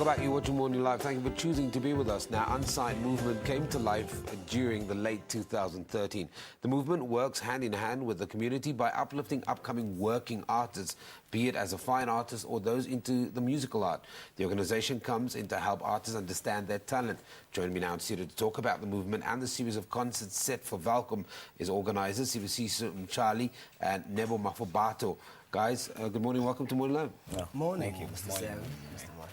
Welcome back. You're watching Morning Live. Thank you for choosing to be with us. Now, Unsigned Movement came to life during the late 2013. The movement works hand in hand with the community by uplifting upcoming working artists, be it as a fine artist or those into the musical art. The organization comes in to help artists understand their talent. Joining me now in studio to talk about the movement and the series of concerts set for Welkom is organisers Sibusiso, Mtshali and Nebo Mafabatho. Guys, good morning. Welcome to Morning Live. Yeah. Morning. Thank you. Mr. Sam. Mr. Marshall.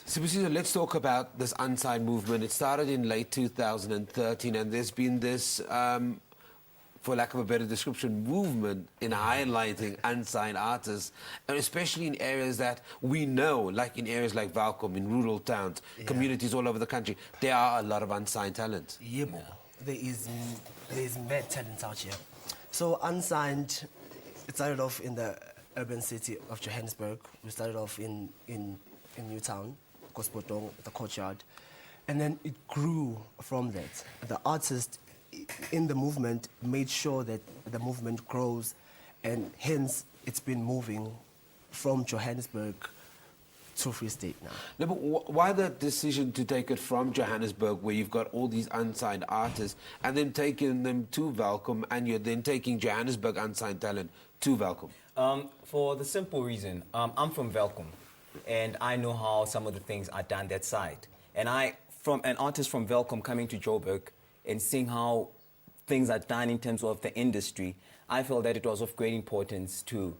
Sibusiso, let's talk about this Unsigned Movement. It started in late 2013 and there's been this, for lack of a better description, movement in highlighting unsigned artists, and especially in areas that we know, like in areas like Welkom, in rural towns, communities all over the country, there are a lot of unsigned talent. Yebo. There is mad talent out here. So Unsigned, it started off in the urban city of Johannesburg. We started off in Newtown, Kospotong, the courtyard, and then it grew from that. The artists in the movement made sure that the movement grows, and hence it's been moving from Johannesburg to Free State now. No, but why the decision to take it from Johannesburg, where you've got all these unsigned artists, and then taking them to Welkom, and you're then taking Johannesburg unsigned talent to Welkom? For the simple reason, I'm from Welkom, and I know how some of the things are done that side. And from an artist from Welkom coming to Joburg and seeing how things are done in terms of the industry, I felt that it was of great importance to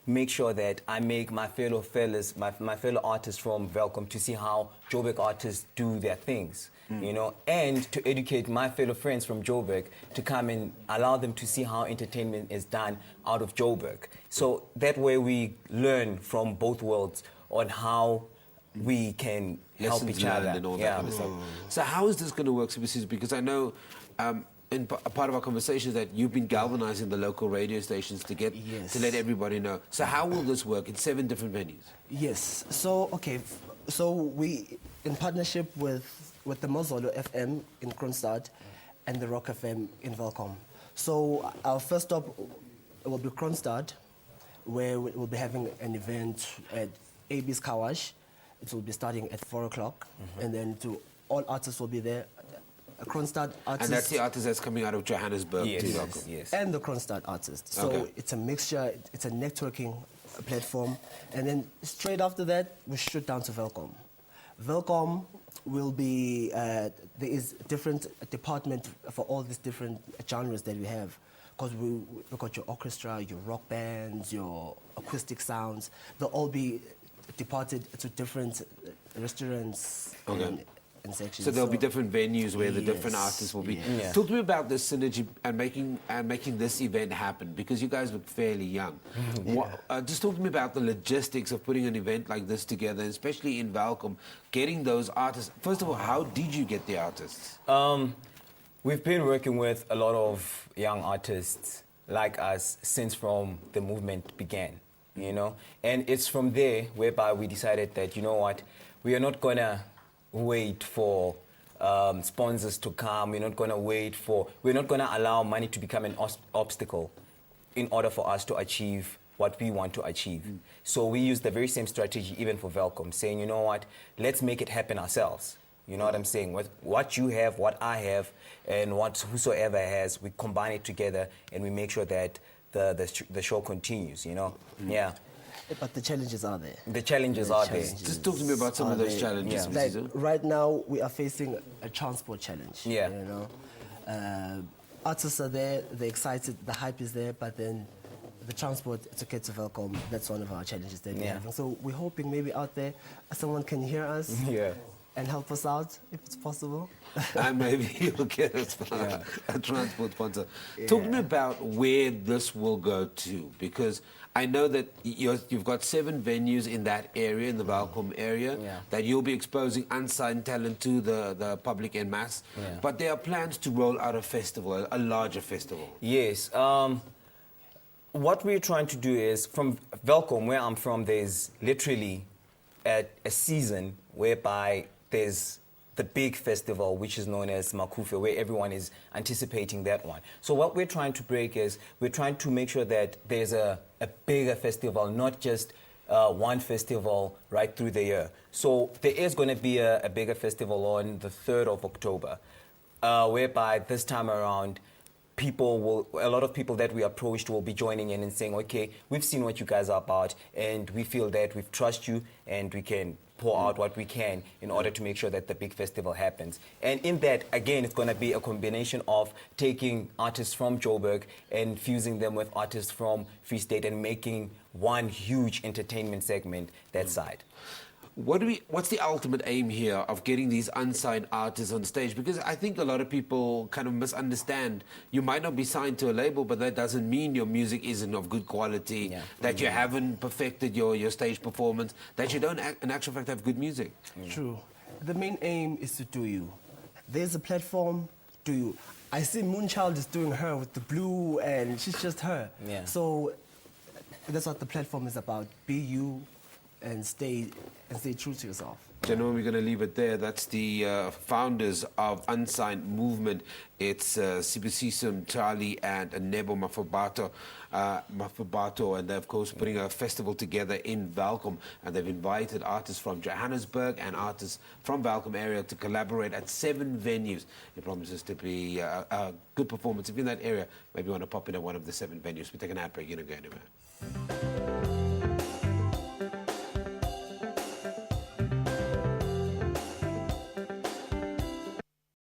make sure that I make my fellow fellas, my fellow artists from Welkom to see how Joburg artists do their things, you know, and to educate my fellow friends from Joburg to come and allow them to see how entertainment is done out of Joburg. So that way we learn from both worlds on how we can help each other. And all that kind of stuff. So how is this going to work, Sibusiso? Because I know in a part of our conversation is that you've been galvanizing the local radio stations to get to let everybody know. So how will this work? It's 7 different venues. Yes. So so we, in partnership with the Mozolo FM in Kroonstad and the Rock FM in Welkom. So our first stop will be Kroonstad, where we'll be having an event at AB's Car Wash. It will be starting at 4 o'clock, and then all artists will be there. Kroonstad artists. And that's the artist that's coming out of Johannesburg to Welkom. Yes. And the Kroonstad artists. So it's a mixture, it's a networking platform. And then straight after that, we shoot down to Welkom. Welkom will be, there is a different department for all these different genres that we have. Because we've got your orchestra, your rock bands, your acoustic sounds. They'll all be departed to different restaurants and sections. So there'll be different venues where the different artists will be. Talk to me about this synergy and making this event happen, because you guys look fairly young. Just talk to me about the logistics of putting an event like this together, especially in Welkom, getting those artists. First of all, how did you get the artists? We've been working with a lot of young artists like us since from the movement began, you know? And it's from there whereby we decided that, you know what, we are not going to wait for sponsors to come. We're not going to allow money to become an obstacle in order for us to achieve what we want to achieve. So we use the very same strategy even for Welkom, saying, you know what, let's make it happen ourselves. You know what I'm saying? What you have, what I have, and what whosoever has, we combine it together and we make sure that the show continues, you know? Yeah. But the challenges are there. The challenges are there. Just talk to me about some of those challenges. Like right now, we are facing a transport challenge. Yeah. You know, artists are there, they're excited, the hype is there, but then the transport to get to Welkom, that's one of our challenges that we're having. So we're hoping maybe out there someone can hear us. And help us out, if it's possible. And maybe you'll get a transport sponsor. Talk to me about where this will go to, because I know that you've got 7 venues in that area, in the Welkom area, that you'll be exposing unsigned talent to the public en masse. But there are plans to roll out a festival, a larger festival. Yes. What we're trying to do is, from Welkom, where I'm from, there's literally a season whereby there's the big festival, which is known as Makufe, where everyone is anticipating that one. So what we're trying to break is, we're trying to make sure that there's a bigger festival, not just one festival right through the year. So there is going to be a bigger festival on the 3rd of October, whereby this time around, a lot of people that we approached will be joining in and saying, okay, we've seen what you guys are about, and we feel that we trust you, and we can pour out what we can in order to make sure that the big festival happens. And in that, again, it's going to be a combination of taking artists from Joburg and fusing them with artists from Free State and making one huge entertainment segment that side. What's the ultimate aim here of getting these unsigned artists on stage? Because I think a lot of people kind of misunderstand. You might not be signed to a label, but that doesn't mean your music isn't of good quality, that you haven't perfected your stage performance, that you don't, in actual fact, have good music. True. The main aim is to do you. There's a platform, do you. I see Moonchild is doing her with the blue, and she's just her. Yeah. So that's what the platform is about. Be you and stay true to yourself. Gentlemen, we're going to leave it there. That's the founders of Unsigned Movement. It's Sibusiso, Mtshali, and Nebo, Mafabatho, and they're, of course, putting a festival together in Welkom, and they've invited artists from Johannesburg and artists from Welkom area to collaborate at 7 venues. It promises to be a good performance. If you're in that area, maybe you want to pop in at one of the 7 venues. We take an ad break, you don't go anywhere.